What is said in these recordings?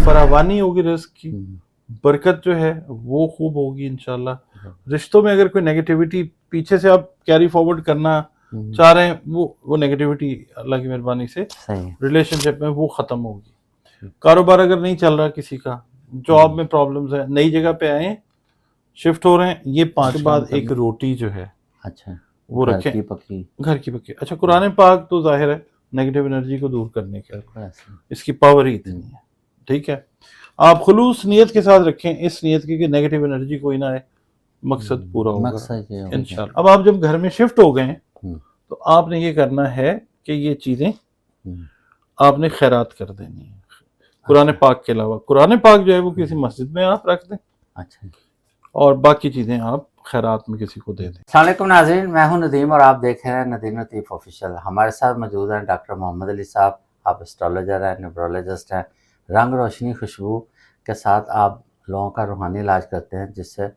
فراوانی ہوگی رزق کی، برکت جو ہے وہ خوب ہوگی انشاءاللہ. رشتوں میں اگر کوئی نیگیٹیوٹی پیچھے سے آپ کیری فارورڈ کرنا چاہ رہے ہیں، وہ نیگیٹیوٹی اللہ کی مہربانی سے ریلیشن شپ میں وہ ختم ہوگی. کاروبار اگر نہیں چل رہا کسی کا، جاب میں پرابلمز ہیں، نئی جگہ پہ آئے ہیں، شفٹ ہو رہے ہیں، یہ 5 بعد ایک روٹی جو ہے اچھا وہ رکھیں گھر کی پکی. اچھا قرآن پاک تو ظاہر ہے نیگیٹو انرجی کو دور کرنے کا، اس کی پاور ہی اتنی ہے. ٹھیک ہے، آپ خلوص نیت کے ساتھ رکھیں، اس نیت کی کہ نیگیٹو انرجی کوئی نہ آئے، مقصد پورا ہوگا انشاءاللہ. اب آپ جب گھر میں شفٹ ہو گئے تو آپ نے یہ کرنا ہے کہ یہ چیزیں آپ نے خیرات کر دینی ہے. قرآن پاک کے علاوہ قرآن پاک جو ہے وہ کسی مسجد میں آپ رکھ دیں، اور باقی چیزیں آپ خیرات میں کسی کو دے دیں. السلام علیکم ناظرین، میں ہوں ندیم اور آپ دیکھ رہے ہیں ندیم لطیف آفیشیل. ہمارے ساتھ موجود ہیں ڈاکٹر محمد علی صاحب. آپ اسٹرالوجر ہیں، نیورولوجسٹ ہیں. رنگ روشنی خوشبو کے ساتھ آپ لوگوں کا روحانی علاج کرتے ہیں، جس سے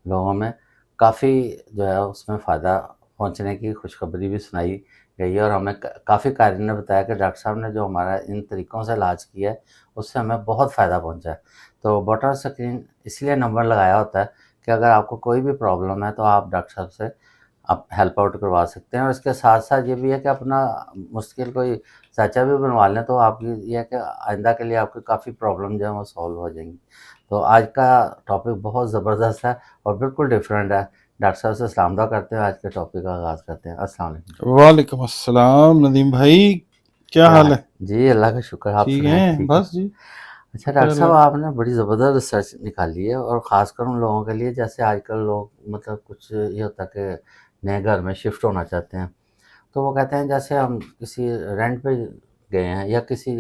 لوگوں میں کافی جو ہے اس میں فائدہ پہنچنے کی خوشخبری بھی سنائی گئی ہے. اور ہمیں کافی قارئین نے بتایا کہ ڈاکٹر صاحب نے جو ہمارا ان طریقوں سے علاج کیا ہے اس سے ہمیں بہت فائدہ پہنچا ہے. تو بٹر سکرین اس لیے نمبر لگایا ہوتا ہے کہ اگر آپ کو کوئی بھی پرابلم ہے تو آپ ڈاکٹر صاحب سے آپ ہیلپ آؤٹ کروا سکتے ہیں. اور اس کے ساتھ ساتھ یہ بھی ہے کہ اپنا مشکل کوئی سانچہ بھی بنوا لیں تو آپ کی یہ ہے کہ آئندہ کے لیے آپ کی کافی پرابلم جو ہیں وہ سالو ہو جائیں گی. تو آج کا ٹاپک بہت زبردست ہے اور بالکل ڈیفرنٹ ہے. ڈاکٹر صاحب سے سلام دعا کرتے ہیں، آج کے ٹاپک کا آغاز کرتے ہیں. السلام علیکم. وعلیکم السلام ندیم بھائی، کیا حال ہے؟ جی اللہ کا شکر. آپ ٹھیک ہیں؟ بس جی. اچھا ڈاکٹر صاحب، آپ نے بڑی زبردست ریسرچ نکالی ہے، اور خاص کر ان لوگوں کے لیے جیسے آج کل لوگ مطلب کچھ یہ ہوتا ہے کہ نئے گھر میں شفٹ ہونا چاہتے ہیں، تو وہ کہتے ہیں جیسے ہم کسی رینٹ پہ گئے ہیں یا کسی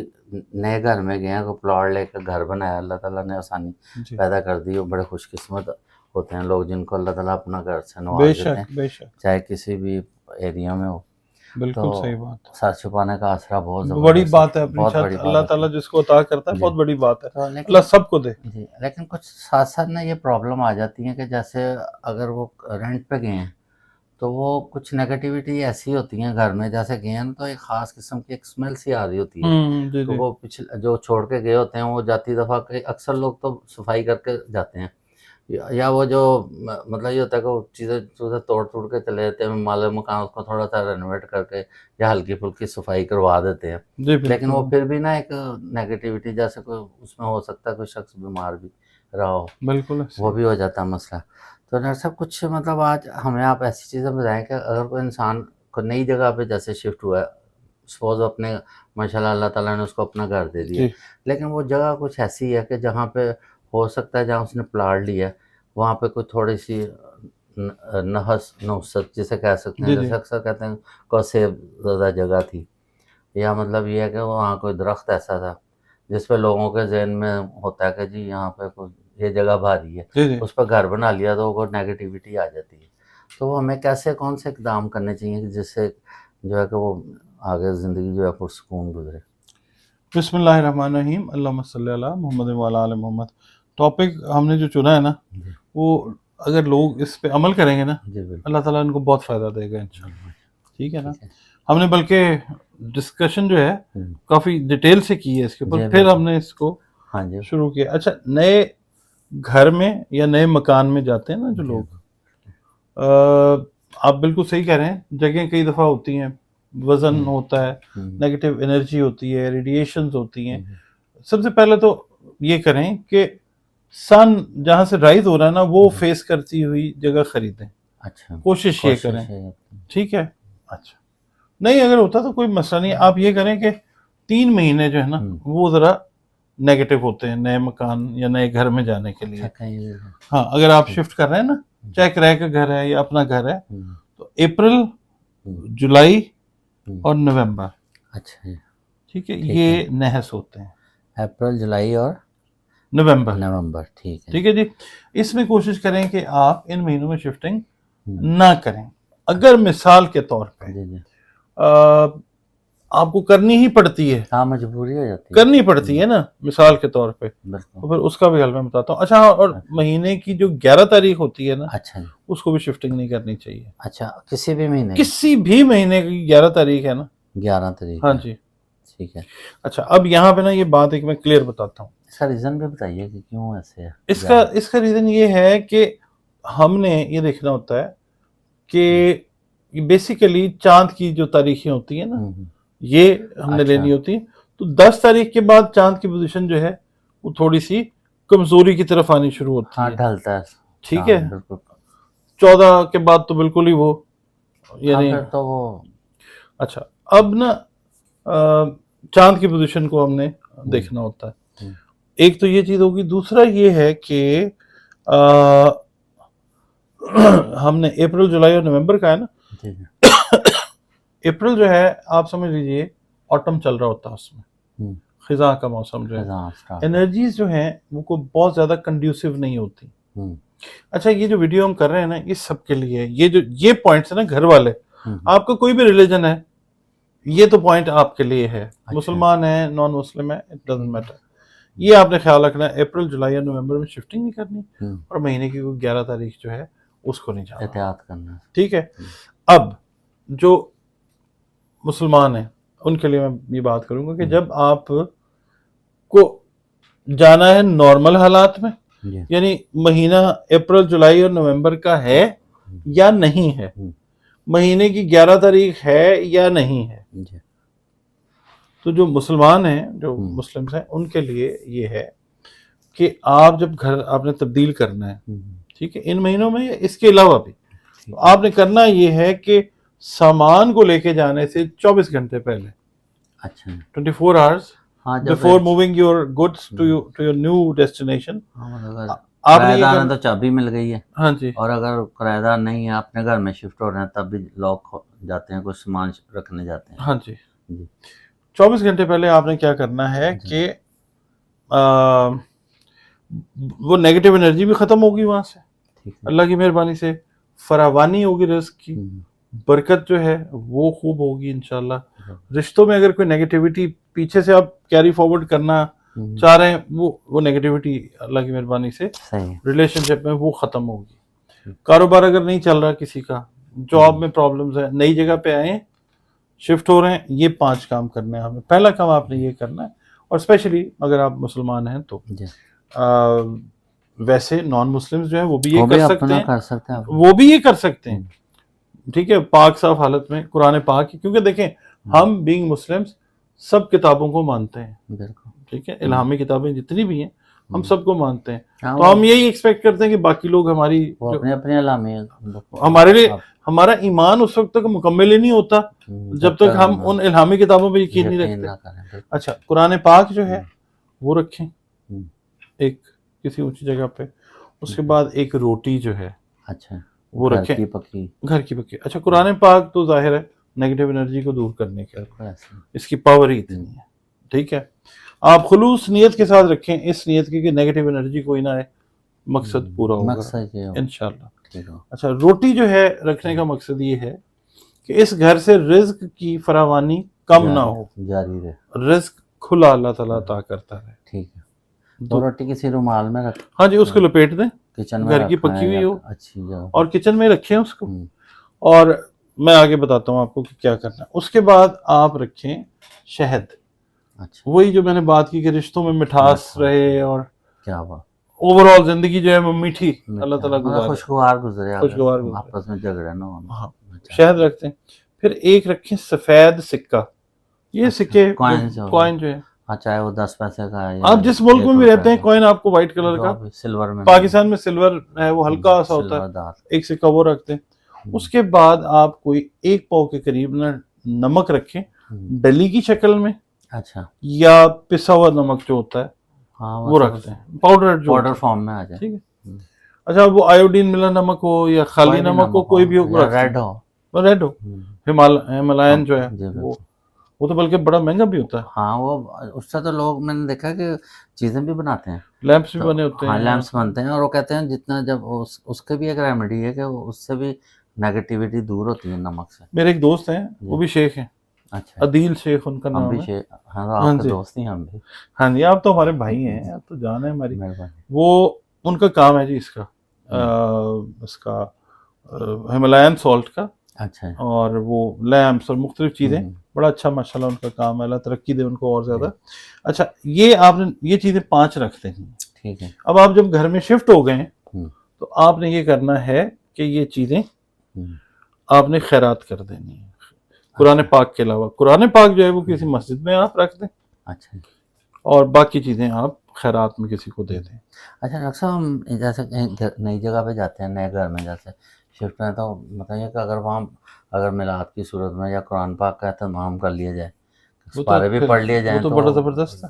نئے گھر میں گئے ہیں، کوئی پلاٹ لے کر گھر بنایا، اللہ تعالیٰ نے آسانی پیدا کر دی. وہ بڑے خوش قسمت ہوتے ہیں لوگ جن کو اللہ تعالیٰ اپنا گھر سے نواز دیتے ہیں، چاہے کسی بھی ایریا میں ہو. بالکل صحیح بات. سر چھپانے کا آسرا بہت بڑی بات ہے، اپنی چھت اللہ تعالیٰ جس کو عطا کرتا ہے بہت بڑی بات ہے، اللہ سب کو دے. جی لیکن کچھ ساتھ ساتھ نا یہ پرابلم آ جاتی ہیں کہ جیسے اگر وہ رینٹ پہ گئے ہیں تو وہ کچھ نیگیٹیوٹی ایسی ہوتی ہیں گھر میں، جیسے گئے ہیں تو ایک خاص قسم کی ایک اسمیل سی آ رہی ہوتی ہے. تو وہ پچھلے جو چھوڑ کے گئے ہوتے ہیں وہ جاتی دفعہ اکثر لوگ تو صفائی کر کے جاتے ہیں، یا وہ جو مطلب یہ ہوتا ہے کہ وہ چیزیں توڑ کے چلے جاتے ہیں، مال مکان اس کو تھوڑا سا رینوویٹ کر کے یا ہلکی پھلکی صفائی کروا دیتے ہیں. لیکن وہ پھر بھی نا ایک نیگیٹیوٹی جیسے کوئی اس میں ہو سکتا ہے کوئی شخص بیمار بھی رہا ہو، بالکل وہ بھی ہو جاتا ہے مسئلہ. تو ڈاکٹر صاحب کچھ مطلب آج ہمیں آپ ایسی چیزیں بتائیں کہ اگر کوئی انسان کو نئی جگہ پہ جیسے شفٹ ہوا ہے، سپوز اپنے ماشاء اللہ اللہ تعالیٰ نے اس کو اپنا گھر دے دیا، لیکن وہ جگہ کچھ ایسی ہے کہ جہاں پہ ہو سکتا ہے جہاں اس نے پلاٹ لیا ہے وہاں پہ کوئی تھوڑی سی نحست جسے کہہ سکتے ہیں، جیسے اکثر کہتے ہیں کو سیب زدہ جگہ تھی، یا مطلب یہ ہے کہ وہاں کوئی درخت ایسا تھا جس پہ لوگوں کے ذہن میں ہوتا ہے کہ جی یہاں پہ کوئی یہ جگہ بھاری ہے، اس پہ گھر بنا لیا تو وہ نیگیٹیوٹی آ جاتی ہے. تو وہ ہمیں کیسے کون سے اقدام کرنے چاہیے جس سے جو ہے کہ وہ آگے زندگی جو ہے پرسکون گزرے؟ بسم اللہ الرحمن الرحیم، اللہم صلی علی محمد وعلی آل محمد. ٹاپک ہم نے جو چنا ہے نا، وہ اگر لوگ اس پہ عمل کریں گے نا اللہ تعالیٰ ان کو بہت فائدہ دے گا انشاءاللہ. ٹھیک ہے نا. ہم نے بلکہ ڈسکشن جو ہے کافی ڈیٹیل سے کی ہے اس کے اوپر، پھر ہم نے اس کو شروع کیا. اچھا، نئے گھر میں یا نئے مکان میں جاتے ہیں نا جو لوگ، آپ بالکل صحیح کہہ رہے ہیں، جگہیں کئی دفعہ ہوتی ہیں، وزن ہوتا ہے، نیگیٹو انرجی ہوتی ہے، ریڈیشنز ہوتی ہیں. سب سے پہلے تو یہ کریں کہ سن جہاں سے رائز ہو رہا ہے نا وہ فیس کرتی ہوئی جگہ خریدیں. اچھا، کوشش یہ کریں. ٹھیک ہے. اچھا نہیں اگر ہوتا تو کوئی مسئلہ نہیں. آپ یہ کریں کہ 3 مہینے جو ہے نا وہ ذرا نیگیٹو ہوتے ہیں نئے مکان یا نئے گھر میں جانے کے لیے. ہاں اگر آپ شفٹ کر رہے ہیں نا، چاہے کرائے کا گھر ہے یا اپنا گھر ہے، تو اپریل، جولائی اور نومبر. اچھا ٹھیک ہے، یہ نحس ہوتے ہیں. اپریل، جولائی اور نومبر. ٹھیک ہے جی. اس میں کوشش کریں کہ آپ ان مہینوں میں شفٹنگ نہ کریں. اگر مثال کے طور پہ آپ کو کرنی ہی پڑتی ہے، ہاں مجبوری ہو جاتی ہے، کرنی پڑتی ہے نا مثال کے طور پہ، تو پھر اس کا بھی حل میں بتاتا ہوں. اچھا، اور مہینے کی جو 11 تاریخ ہوتی ہے نا، اچھا اس کو بھی شفٹنگ نہیں کرنی چاہیے. اچھا، کسی بھی مہینے کی 11 تاریخ ہے نا، 11 تاریخ، ہاں جی ٹھیک ہے. اچھا اب یہاں پہ نا یہ بات ایک میں کلیئر بتاتا ہوں. اس کا ریزن بھی بتائیے کہ کیوں ایسے ہے. اس کا ریزن یہ ہے کہ ہم نے یہ دیکھنا ہوتا ہے کہ بیسیکلی چاند کی جو تاریخیں ہوتی ہیں نا یہ ہم نے لینی ہوتی ہیں. تو 10 تاریخ کے بعد چاند کی پوزیشن جو ہے وہ تھوڑی سی کمزوری کی طرف آنی شروع ہوتی ہاں ہے. ڈھلتا ہے. ٹھیک ہے. بالکل. 14 کے بعد تو بالکل ہی وہ یعنی پھر تو وہ اچھا اب نا چاند کی پوزیشن کو ہم نے دیکھنا ہوتا ہے. ایک تو یہ چیز ہوگی. دوسرا یہ ہے کہ ہم نے اپریل جولائی اور نومبر کا ہے نا. اپریل جو ہے آپ سمجھ لیجئے آٹم چل رہا ہوتا ہے, اس میں خزاں کا موسم جو ہے, انرجیز جو ہیں وہ کو بہت زیادہ کنڈیوسیو نہیں ہوتی. اچھا یہ جو ویڈیو ہم کر رہے ہیں نا یہ سب کے لیے یہ پوائنٹس ہیں نا گھر والے, آپ کا کوئی بھی ریلیجن ہے یہ تو پوائنٹ آپ کے لیے ہے. مسلمان ہے نان مسلم ہے اٹ ڈزنٹ میٹر. یہ آپ نے خیال رکھنا ہے اپریل جولائی اور نومبر میں شفٹنگ نہیں کرنی اور مہینے کی 11 تاریخ جو ہے اس کو نہیں جانا, احتیاط کرنا. ٹھیک ہے. اب جو مسلمان ہیں ان کے لیے میں یہ بات کروں گا کہ جب آپ کو جانا ہے نارمل حالات میں یعنی مہینہ اپریل جولائی اور نومبر کا ہے یا نہیں ہے, مہینے کی 11 تاریخ ہے یا نہیں ہے, تو جو مسلمان ہیں جو مسلمس ہیں ان کے لیے یہ ہے کہ آپ جب گھر آپ نے تبدیل کرنا ہے ٹھیک ہے ان مہینوں میں یا اس کے علاوہ بھی, تو آپ نے کرنا یہ ہے کہ سامان کو لے کے جانے سے 24 گھنٹے پہلے, اچھا 24 hours before moving your goods to your new destination. کرایہ دار تو چابی مل گئی ہے, ہاں جی, اور اگر کرایہ دار نہیں ہے اپنے گھر میں شفٹ ہو رہے ہیں تب بھی لاک جاتے ہیں, کچھ سامان رکھنے جاتے ہیں. ہاں جی 24 گھنٹے پہلے آپ نے کیا کرنا ہے کہ وہ نیگیٹو انرجی بھی ختم ہوگی وہاں سے, اللہ کی مہربانی سے فراوانی ہوگی رزق کی, برکت جو ہے وہ خوب ہوگی انشاءاللہ. رشتوں میں اگر کوئی نیگیٹیوٹی پیچھے سے آپ کیری فارورڈ کرنا چاہ رہے ہیں وہ نیگیٹیوٹی اللہ کی مہربانی سے ریلیشن شپ میں وہ ختم ہوگی. کاروبار اگر نہیں چل رہا کسی کا, جاب میں پرابلمز ہیں, نئی جگہ پہ آئے ہیں شفٹ ہو رہے ہیں, یہ 5 کام کرنے ہیں ہمیں. پہلا کام آپ نے یہ کرنا ہے, اور اسپیشلی اگر آپ مسلمان ہیں تو ویسے نان مسلمز جو ہیں وہ بھی یہ کر سکتے ہیں, وہ بھی یہ کر سکتے ہیں. ٹھیک ہے, پاک صاف حالت میں قرآن پاک, کیونکہ دیکھیں ہم بینگ مسلمز سب کتابوں کو مانتے ہیں, ٹھیک ہے, الہامی کتابیں جتنی بھی ہیں ہم سب کو مانتے ہیں. تو ہم یہی ایکسپیکٹ کرتے ہیں کہ باقی لوگ ہماری ہمارے لیے ہمارا ایمان اس وقت تک مکمل ہی نہیں ہوتا جب تک ہم ان الہامی کتابوں پہ یقین نہیں رکھتے. اچھا قرآن پاک جو ہے وہ رکھیں ایک کسی اونچی جگہ پہ. اس کے بعد ایک روٹی جو ہے اچھا وہ رکھیں گھر کی پکی. اچھا قرآن پاک تو ظاہر ہے نیگیٹو انرجی کو دور کرنے کے, اس کی پاور ہی اتنی ہے. ٹھیک ہے, آپ خلوص نیت کے ساتھ رکھیں, اس نیت کی کہ نیگیٹو انرجی کوئی نہ آئے, مقصد پورا ہوگا انشاءاللہ. اچھا روٹی جو ہے رکھنے کا مقصد یہ ہے کہ اس گھر سے رزق کی فراوانی کم نہ ہو, جاری رہے, رزق کھلا اللہ تعالیٰ عطا کرتا ہے. ٹھیک ہے. دو روٹی کسی رومال میں رکھ, ہاں جی, اس کو لپیٹ دیں, کچن میں گھر کی پکی ہوئی ہو اچھی جگہ, اور کچن میں رکھیں اس کو. اور میں آگے بتاتا ہوں آپ کو کہ کیا کرنا ہے. اس کے بعد آپ رکھیں شہد. اچھا وہی جو میں نے بات کی کہ رشتوں میں مٹھاس رہے اور کیا بات اوور آل زندگی جو ہے وہ میٹھی اللہ تعالیٰ گزارے, خوشگوار گزرے, خوشگوار آپس میں جھگڑا نہ ہو. ہاں شہد رکھتے ہیں. پھر ایک رکھیں سفید سکہ. یہ سکے کوائن جو ہے, ہاں چاہے وہ 10 پیسے کا ہے, آپ جس ملک میں بھی رہتے ہیں کوائن آپ کو وائٹ کلر کا, سلور میں, پاکستان میں سلور ہے وہ ہلکا سا ہوتا ہے, ایک سکہ وہ رکھتے ہیں. اس کے بعد آپ کوئی 1 پاؤ کے قریب نمک رکھیں ڈلی کی شکل میں, اچھا, یا پسا ہوا نمک جو ہوتا ہے وہ رکھتے ہیں, پاؤڈر فارم میں آ جائے. ٹھیک ہے. اچھا وہ آیوڈین ملا نمک ہو یا خالی نمک ہو, کوئی بھی ہو, ریڈ ہو, ہمالین جو ہے وہ تو بلکہ بڑا مہنگا بھی ہوتا ہے. ہاں وہ اس سے تو لوگ میں نے دیکھا کہ چیزیں بھی بناتے ہیں, لیمپس بھی بنے ہوتے ہیں. ہاں لیمپس بنتے ہیں, اور وہ کہتے ہیں جتنا جب اس کے بھی ایک ریمیڈی ہے کہ اس سے بھی نیگیٹیوٹی دور ہوتی ہے نمک سے. میرے ایک دوست ہیں وہ بھی شیخ ہیں, اچھا عدیل شیخ ان کا نام ہے. ہاں آپ کے دوست ہی ہم بھی. ہاں جی آپ تو ہمارے بھائی ہیں, آپ تو جان ہے ہماری. وہ ان کا کام ہے جی اس کا ہمالین سالٹ کا, اچھا اور وہ لیمپس اور مختلف چیزیں، بڑا اچھا ماشاءاللہ ان کا کام ہے، اللہ ترقی دے ان کو اور زیادہ. اچھا یہ آپ نے یہ چیزیں 5 رکھتے ہیں. ٹھیک ہے. اب آپ جب گھر میں شفٹ ہو گئے ہیں تو آپ نے یہ کرنا ہے کہ یہ چیزیں آپ نے خیرات کر دینی ہے قرآن پاک کے علاوہ. قرآن پاک جو ہے وہ کسی مسجد میں آپ رکھ دیں. اچھا. اور باقی چیزیں آپ خیرات میں کسی کو دے دیں. اچھا ڈاکٹر صاحب ہم جیسے نئی جگہ پہ جاتے ہیں، نئے گھر میں جیسے شفٹ ہیں، تو بتائیے کہ اگر وہاں اگر میلاد کی صورت میں یا قرآن پاک کا اہتمام کر لیا جائے، سپارے بھی پڑھ لیے جائیں، تو بڑا زبردست ہے.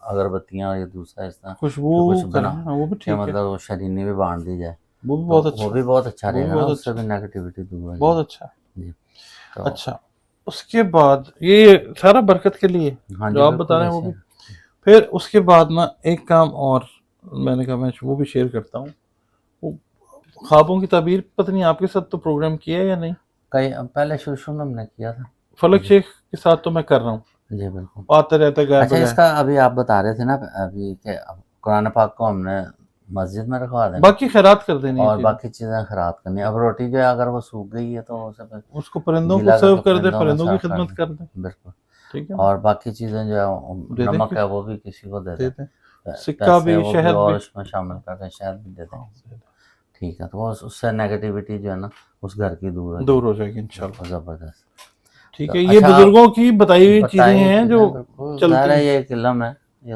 اگربتیاں اور یہ دوسرا اس طرح خوشبو کچھ کریں، بنا وہ بھی کہ ٹھیک ہے، مطلب وہ شرینی بھی بانٹ دی جائے، وہ بھی بہت اچھا، وہ بھی بہت اچھا رہے گا نا، بہت اس سے بھی نیگیٹیوٹی دور ہو جائے. بہت اچھا. جی. اچھا اس کے بعد یہ سارا برکت کے لیے جو آپ بتا رہے ہیں وہ بھی. پھر اس کے بعد نا ایک کام اور میں نے کہا میں وہ بھی شیئر کرتا ہوں. وہ خوابوں کی تعبیر پتہ نہیں آپ کے ساتھ تو پروگرام کیا ہے یا نہیں؟ کئی پہلے شروع میں ہم نے کیا تھا فلک شیخ کے ساتھ تو میں کر رہا ہوں. جی بالکل. آتے رہتا ہے. اچھا اس کا ابھی آپ بتا رہے تھے نا ابھی کہ قرآن پاک کو ہم نے مسجد میں رکھوا دیں، باقی خیرات کر دینی اور باقی چیزیں خیرات کرنی. اب روٹی جو ہے اگر وہ سوکھ گئی ہے تو اس کو پرندوں کو سرو کر دیں، پرندوں کی خدمت کر دیں. بالکل. ٹھیک ہے. اور باقی چیزیں جو ہے نمک ہے وہ بھی کسی کو دے دیں، سکہ بھی، شہد اور بھی اس میں شامل کر کے شہد بھی دے دیں. ٹھیک ہے. تو وہ اس سے نیگیٹیوٹی جو ہے نا اس گھر کی دور ہو جائے گی انشاءاللہ. زبردست. ٹھیک ہے. یہ بزرگوں کی بتائی ہوئی چیزیں ہیں جو چلتی ہیں. یہ ایک علم ہے، یہ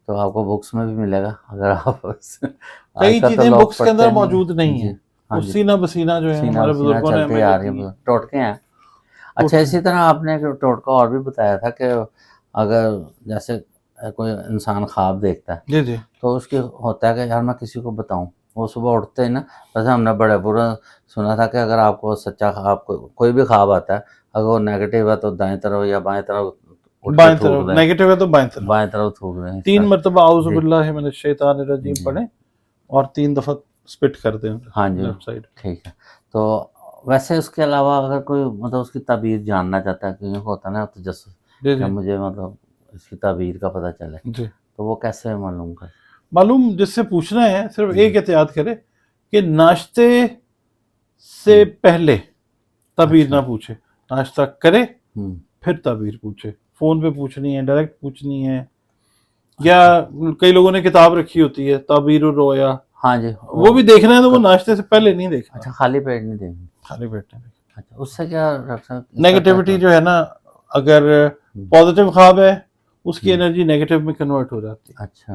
تو آپ کو بکس میں بھی ملے گا اگر آپ کئی چیزیں بکس کے اندر موجود نہیں ہیں. سینہ بسینہ جو ہے ہمارے بزرگوں نے چلتے آ رہی ہیں، ٹوٹکے ہیں. اچھا اسی طرح آپ نے ٹوٹکا اور بھی بتایا تھا کہ اگر جیسے کوئی انسان خواب دیکھتا ہے جی جی تو اس کی ہوتا ہے کہ یار میں کسی کو بتاؤں. وہ صبح اٹھتے ہی نا، ویسے ہم نے بڑے برا سنا تھا کہ اگر آپ کو سچا خواب کوئی بھی خواب آتا ہے، اگر وہ نیگیٹو ہے تو دائیں طرف یا بائیں طرف بائیں طرف، نیگیٹو ہے تو بائیں طرف تھوک دیں. 3 مرتبہ اعوذ باللہ من الشیطان الرجیم پڑھیں اور 3 دفعہ سپٹ کر دیں. ہاں جی ٹھیک ہے. تو ویسے اس کے علاوہ اگر کوئی مطلب اس کی تعبیر جاننا چاہتا ہے، کہ ہوتا ہے نا تجسس کہ مجھے مطلب اس کی تعبیر کا پتہ چلے، تو وہ کیسے معلوم کرے؟ معلوم جس سے پوچھنا ہے صرف ایک احتیاط کرے کہ ناشتے سے پہلے تعبیر نہ پوچھے. ناشتہ کرے پھر تعبیر پوچھے. فون پہ پوچھنی ہے، ڈائریکٹ پوچھنی ہے، یا کئی لوگوں نے کتاب رکھی ہوتی ہے تعبیر الرؤیا، ہاں جی وہ بھی دیکھنا ہے تو وہ ناشتے سے پہلے نہیں دیکھنا. اچھا خالی پیٹ نہیں دیکھنا، خالی پیٹ نہیں دیکھنا. اچھا اس سے کیا نیگیٹیوٹی جو ہے نا، اگر پازیٹیو خواب ہے اس کی انرجی نیگیٹیو میں کنورٹ ہو جاتی ہے. اچھا.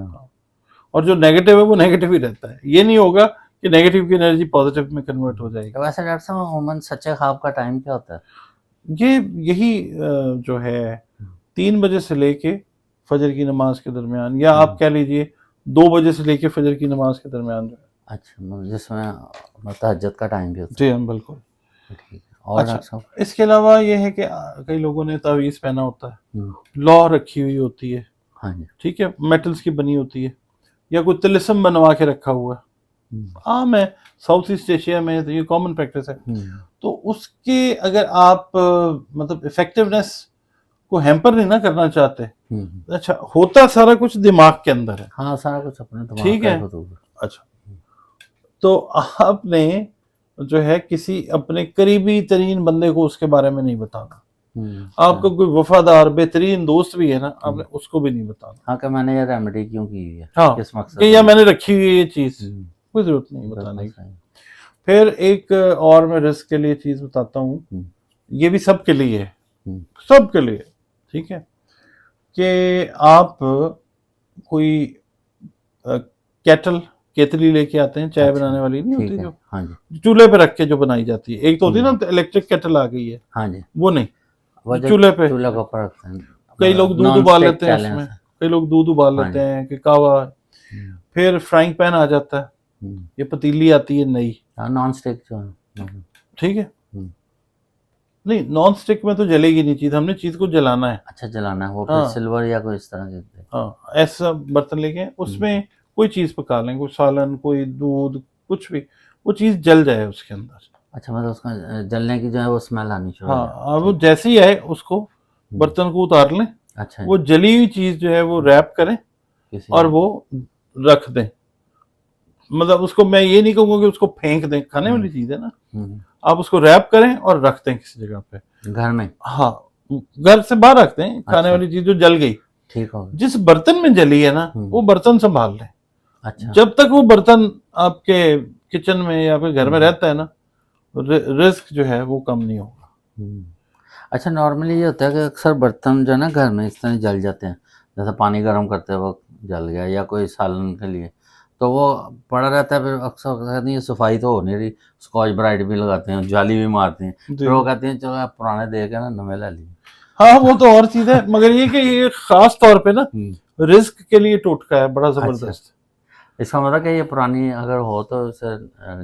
اور جو نیگیٹیو ہے وہ نیگیٹیو ہی رہتا ہے. یہ نہیں ہوگا کہ نیگیٹیو کی انرجی پازیٹیو میں کنورٹ ہو جائے گی. ویسے ڈاکٹر صاحب عموماً سچے خواب کا ٹائم کیا ہوتا ہے؟ یہی جو ہے 3 بجے سے لے کے فجر کی نماز کے درمیان، یا آپ کہہ لیجئے 2 بجے سے لے کے فجر کی نماز کے درمیان جو ہے. اچھا جس میں تہجد کا ٹائم بھی ہوتا ہے. جی ہم بالکل. ٹھیک ہے. اور اچھا اس کے علاوہ یہ ہے کہ کئی لوگوں نے تعویذ پہنا ہوتا ہے، لا رکھی ہوئی ہوتی ہے، ہاں جی ٹھیک ہے، میٹلز کی بنی ہوتی ہے، یا کوئی طلسم بنوا کے رکھا ہوا ہے. عام ہے ساؤتھ ایسٹ ایشیا میں، یہ کامن پریکٹس ہے. تو اس کے اگر آپ مطلب افیکٹونیس کو ہیمپر نہیں نہ کرنا چاہتے، اچھا ہوتا سارا کچھ دماغ کے اندر ہے. ہاں سارا کچھ اپنے دماغ ٹھیک ہے. اچھا تو آپ نے جو ہے کسی اپنے قریبی ترین بندے کو اس کے بارے میں نہیں بتانا. آپ کا کوئی وفادار بہترین دوست بھی ہے نا، آپ نے اس کو بھی نہیں بتانا. ہاں کہ میں نے یہ ریمیڈی کیوں کی ہے، ہاں کس مقصد کہ یا میں نے رکھی ہوئی ہے یہ چیز، کوئی ضرورت نہیں بتانے کی. پھر ایک اور میں رزق کے لیے چیز بتاتا ہوں، یہ بھی سب کے لیے ہے، سب کے لیے، ٹھیک ہے، کہ آپ کوئی کیتلی لے کے آتے ہیں، چائے بنانے والی نہیں ہوتی جو چولہے پہ رکھ کے جو بنائی جاتی ہے. ایک تو ہوتی ہے نا الیکٹرک کیٹل آ گئی ہے، ہاں جی وہ نہیں، چولہے پہ. کئی لوگ دودھ ابال لیتے ہیں اس میں، کئی لوگ دودھ ابال لیتے ہیں کہ کہوا. پھر فرائنگ پین آ جاتا ہے، یہ پتیلی آتی ہے نئی، نان اسٹک جو ہے، ٹھیک ہے. نہیں نان اسٹک میں تو جلے گی نہیں چیز، ہم نے چیز کو جلانا ہے. اچھا جلانا ہے، وہ پھر سلور یا کوئی اس طرح کے. ہاں ایسا برتن لے کے اس میں کوئی چیز پکا لیں، کوئی سالن، کوئی دودھ، کچھ بھی، وہ چیز جل جائے اس کے اندر. اچھا مطلب اس کا جلنے کی جو ہے وہ اسمیل آنی شروع ہو جائے. ہاں وہ جیسے ہی آئے اس کو برتن کو اتار لیں. اچھا وہ جلی ہوئی چیز جو ہے وہ ریپ کریں اور وہ رکھ دیں. مطلب اس کو میں یہ نہیں کہوں گا کہ اس کو پھینک دیں، کھانے والی چیز ہے نا. آپ اس کو ریپ کریں اور رکھ دیں کسی جگہ پہ, گھر میں, ہاں گھر سے باہر رکھ دیں, کھانے والی چیز جو جل گئی, ٹھیک ہوگا, جس برتن میں جلی ہے نا وہ برتن سنبھال لیں. اچھا جب تک وہ برتن آپ کے کچن میں یا پھر گھر میں رہتا ہے نا, رزق جو ہے وہ کم نہیں ہوگا. اچھا نارملی یہ ہوتا ہے کہ اکثر برتن جو ہے نا گھر میں اس طرح جل جاتے ہیں, جیسے پانی گرم کرتے وقت جل گیا یا کوئی سالن کے لیے, تو وہ پڑا رہتا ہے, پھر اکثر کہتے ہیں یہ صفائی تو ہو نہیں رہی, اسکاچ برائٹ بھی لگاتے ہیں, جالی بھی مارتے ہیں, پھر وہ کہتے ہیں چلو آپ پرانے دے کے نا نمے لے لیے. ہاں وہ تو اور چیز ہے, مگر یہ کہ یہ خاص طور پہ نا رزق کے لیے ٹوٹکا ہے بڑا زبردست. اس کا مطلب کہ یہ پرانی اگر ہو تو اسے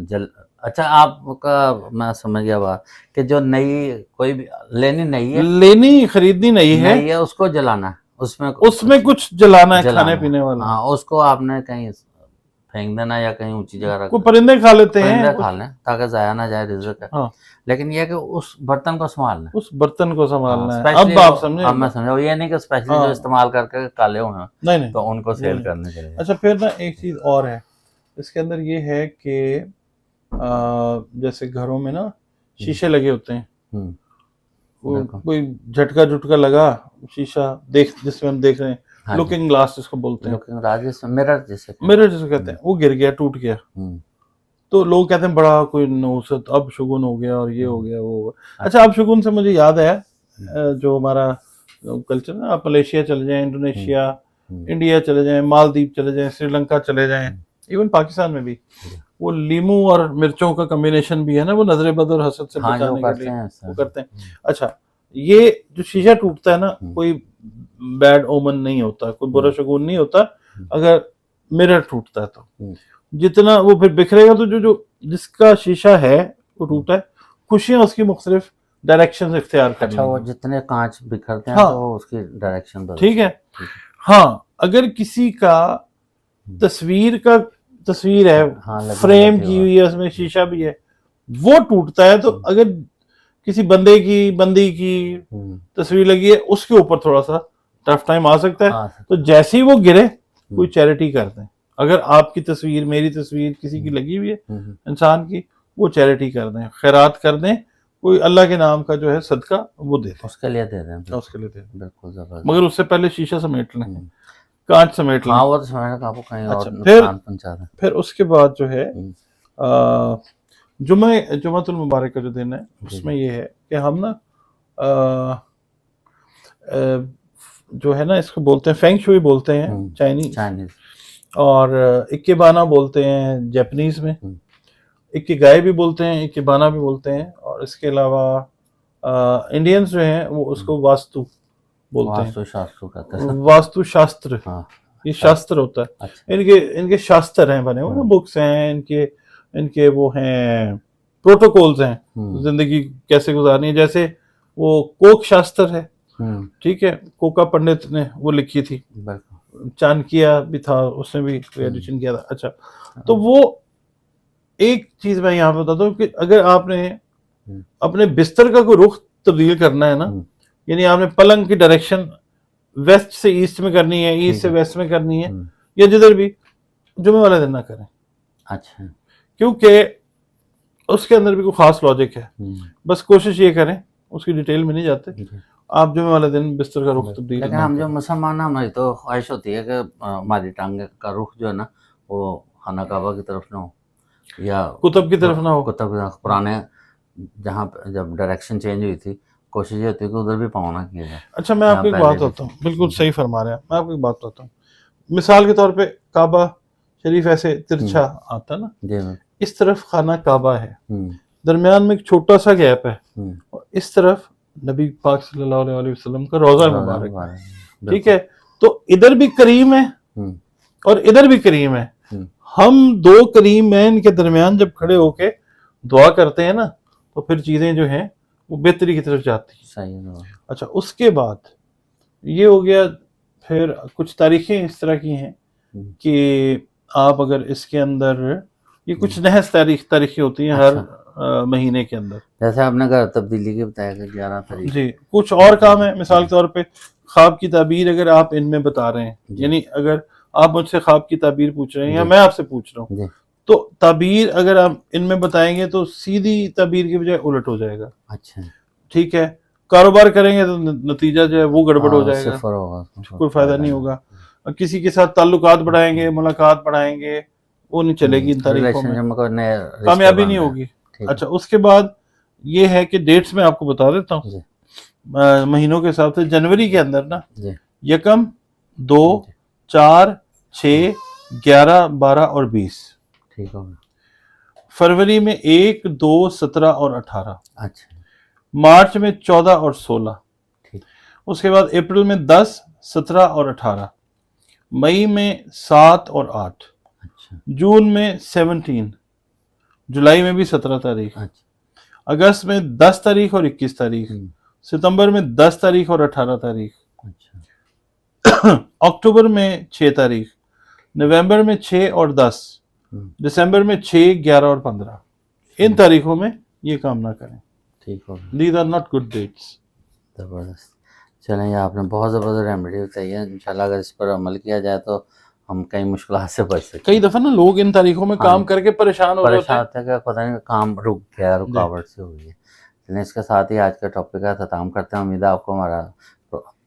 جل, اچھا آپ کا میں سمجھ گیا بات کہ جو نئی کوئی بھی لینی نہیں ہے, لینی خریدنی نہیں ہے, نہیں ہے اس کو جلانا ہے, اس میں کچھ جلانا ہے کھانے پینے والا. ہاں اس کو آپ نے کہیں پھینک دینا یا کہیں اونچی جگہ رکھ, کوئی پرندے کھا لیتے ہیں, پرندے کھا لیں تاکہ ضائع نہ جائے رزق ہے. لیکن یہ کہ اس برتن کو سنبھالنا ہے, اس برتن کو سنبھالنا ہے. اب آپ سمجھے, اب میں سمجھا, یہ نہیں کہ اسپیشلی جو استعمال کر کے کالے ہوئے ہیں نہیں تو ان کو سیل کرنے چاہیے. اچھا پھر نا ایک چیز اور ہے اس کے اندر, یہ ہے کہ جیسے گھروں میں نا شیشے لگے ہوتے ہیں, کوئی جھٹکا لگا شیشہ دیکھ, جس میں ہم دیکھ رہے ہیں, لوکنگ گلاس جس کو بولتے ہیں, مرر جسے کہتے ہیں, وہ گر گیا, ٹوٹ گیا, تو لوگ کہتے ہیں بڑا کوئی نوست, اب شگن ہو گیا اور یہ ہو گیا وہ ہو گیا. اچھا اب شگن سے مجھے یاد ہے جو ہمارا کلچر ہے, آپ ملیشیا چلے جائیں, انڈونیشیا, انڈیا چلے جائیں, مالدیپ چلے جائیں, سری لنکا چلے جائیں, ایون پاکستان میں بھی وہ لیمو اور مرچوں کا کمبینیشن بھی ہے نا, وہ نظر بد اور حسد سے بچانے کے لیے وہ کرتے ہیں. اچھا یہ جو شیشہ ٹوٹتا ہے نا, کوئی بیڈ اومن نہیں ہوتا, کوئی برا شگون نہیں ہوتا. اگر مرر ٹوٹتا ہے تو جتنا وہ پھر بکھرے گا, تو جو جس کا شیشہ ہے وہ ٹوٹا ہے, خوشیاں اس کی مختلف ڈائریکشن اختیار کریں. اچھا وہ جتنے کانچ بکھرتے ہیں تو اس کی ڈائریکشن بدلتی ہے. ٹھیک ہے, ہاں اگر کسی کا تصویر ہے فریم کی ہوئی ہے, اس میں شیشہ بھی ہے, وہ ٹوٹتا ہے, تو اگر کسی بندی کی تصویر لگی ہے, اس کے اوپر تھوڑا سا ٹف ٹائم آ سکتا ہے. تو جیسے ہی وہ گرے کوئی چیریٹی کر دیں. اگر آپ کی تصویر, میری تصویر کسی کی لگی ہوئی ہے انسان کی, وہ چیریٹی کر دیں, خیرات کر دیں, کوئی اللہ کے نام کا جو ہے صدقہ وہ دے دیں, اس کے لیے دے دیں, اس کے لیے دے دیں. بالکل زبردست. مگر اس سے پہلے شیشہ سمیٹ لیں, کانچ سمیٹ لیں. ہاں وہ تو سمیٹ کے آپ کو کہیں اور نقصان پہنچا دیں. پھر اس کے بعد جو ہے جمعۃ المبارک کا جو دن ہے, اس میں یہ ہے کہ ہم نا جو ہے نا, اس کو بولتے ہیں فینگ شوئی بولتے ہیں چائنیز, اور اکیبانا بولتے ہیں جاپنیز میں, اکیگائی بھی بولتے ہیں, اکیبانا بھی بولتے ہیں, اور اس کے علاوہ انڈینز جو ہیں وہ اس کو واستو بولتے ہیں, واستو شاستر. یہ شاستر ہوتا ہے, ان کے شاستر ہیں بنے ہوئے, بکس ہیں ان کے وہ ہیں پروٹوکولز ہیں, زندگی کیسے گزارنی ہے. جیسے وہ کوک شاستر ہے, ٹھیک ہے, کوکا پنڈت نے وہ لکھی تھی, چانکیہ بھی تھا, اس نے بھی ایڈیشن کیا تھا. اچھا تو وہ ایک چیز میں یہاں پہ بتاتا ہوں کہ اگر آپ نے اپنے بستر کا کوئی رخ تبدیل کرنا ہے نا, یعنی آپ نے پلنگ کی ڈائریکشن ویسٹ سے ایسٹ میں کرنی ہے, ایسٹ سے ویسٹ میں کرنی ہے, یا جدھر بھی, جمعے والے دن نہ کریں. اچھا, کیونکہ اس کے اندر بھی کوئی خاص لاجک ہے. بس کوشش یہ کریں, اس کی ڈیٹیل میں نہیں جاتے, آپ جمعے والے دن بستر کا رخ تبدیل. لیکن ہم جو مسلمان ہیں, ہماری تو خواہش ہوتی ہے کہ ہماری ٹانگ کا رخ جو ہے نا وہ خانہ کعبہ کی طرف نہ ہو یا کتب کی طرف نہ ہو. کتب پرانے جہاں جب ڈائریکشن چینج ہوئی تھی, کوشش یہ ہوتی ہے کہ ادھر بھی پاؤں نہ کیا جائے. اچھا میں آپ کو ایک بات بتاتا ہوں, بالکل صحیح فرما رہے ہیں, میں آپ کو ایک بات بتاتا ہوں. مثال کے طور پہ کعبہ شریف ایسے ترچھا آتا ہے نا, اس طرف خانہ کعبہ ہے, درمیان میں ایک چھوٹا سا گیپ ہے, اور اس طرف نبی پاک صلی اللہ علیہ وسلم کا روضہ مبارک ہے. ٹھیک ہے, تو ادھر بھی کریم ہے اور ادھر بھی کریم ہے. ہم دو کریمین کے درمیان جب کھڑے ہو کے دعا کرتے ہیں نا, تو پھر چیزیں جو ہیں وہ بہتری کی طرف جاتی ہیں. اچھا اس کے بعد یہ ہو گیا, پھر کچھ تاریخیں اس طرح کی ہیں کہ آپ اگر اس کے اندر, یہ کچھ نحس تاریخیں ہوتی ہیں ہر مہینے کے اندر, جیسے آپ نے کہا تبدیلی کے بتایا کہ 11 تاریخ, جی کچھ اور کام ہے. مثال کے طور پہ خواب کی تعبیر اگر آپ ان میں بتا رہے ہیں, یعنی اگر آپ مجھ سے خواب کی تعبیر پوچھ رہے ہیں یا میں آپ سے پوچھ رہا ہوں, تو تعبیر اگر آپ ان میں بتائیں گے تو سیدھی تعبیر کی بجائے الٹ ہو جائے گا. اچھا ٹھیک ہے, کاروبار کریں گے تو نتیجہ جو ہے وہ گڑبڑ ہو جائے گا, صفر ہوگا, کوئی فائدہ نہیں ہوگا. اور کسی کے ساتھ تعلقات بڑھائیں گے, ملاقات بڑھائیں گے, وہ نہیں چلے گی ان تاریخوں میں, کامیابی نہیں ہوگی. اچھا, اس کے بعد یہ ہے کہ ڈیٹس میں آپ کو بتا دیتا ہوں مہینوں کے حساب سے. جنوری کے اندر نا 1, 2, 4, 6, 11, 12 اور 20. ٹھیک ہوگا. فروری میں 1, 2, 17 اور 18. اچھا مارچ میں 14 اور 16. ٹھیک. اس کے بعد اپریل میں 10, 17 اور 18. مئی میں 7 اور 8. اچھا جون میں 17. جولائی میں بھی 17 تاریخ. اچھا اگست میں 10 تاریخ اور 21 تاریخ. ستمبر میں 10 تاریخ اور 18 تاریخ. اچھا اکتوبر میں 6 تاریخ. نومبر میں 6 اور 10. دسمبر میں 6, 11 اور 15. ان تاریخوں میں یہ کام نہ کریں. ٹھیک ہوگا. These are not good dates. زبردست. چلیں یہ آپ نے بہت زبردست ریمیڈی بتائی ہے. انشاءاللہ اگر اس پر عمل کیا جائے تو ہم کئی مشکلات سے بچ سکتے ہیں. کئی دفعہ نا لوگ ان تاریخوں میں کام کر کے پریشان ہو جاتے ہیں کہ پتہ نہیں کام رک گیا, رکاوٹ سے ہو گئی ہے. چلیں اس کے ساتھ ہی آج کا ٹاپک کا اختتام کرتے ہیں. امید ہے آپ کو ہمارا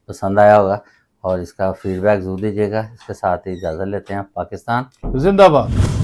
پسند آیا ہوگا اور اس کا فیڈ بیک ضرور دیجیے گا. اس کے ساتھ ہی اجازت لیتے ہیں. پاکستان زندہ باد.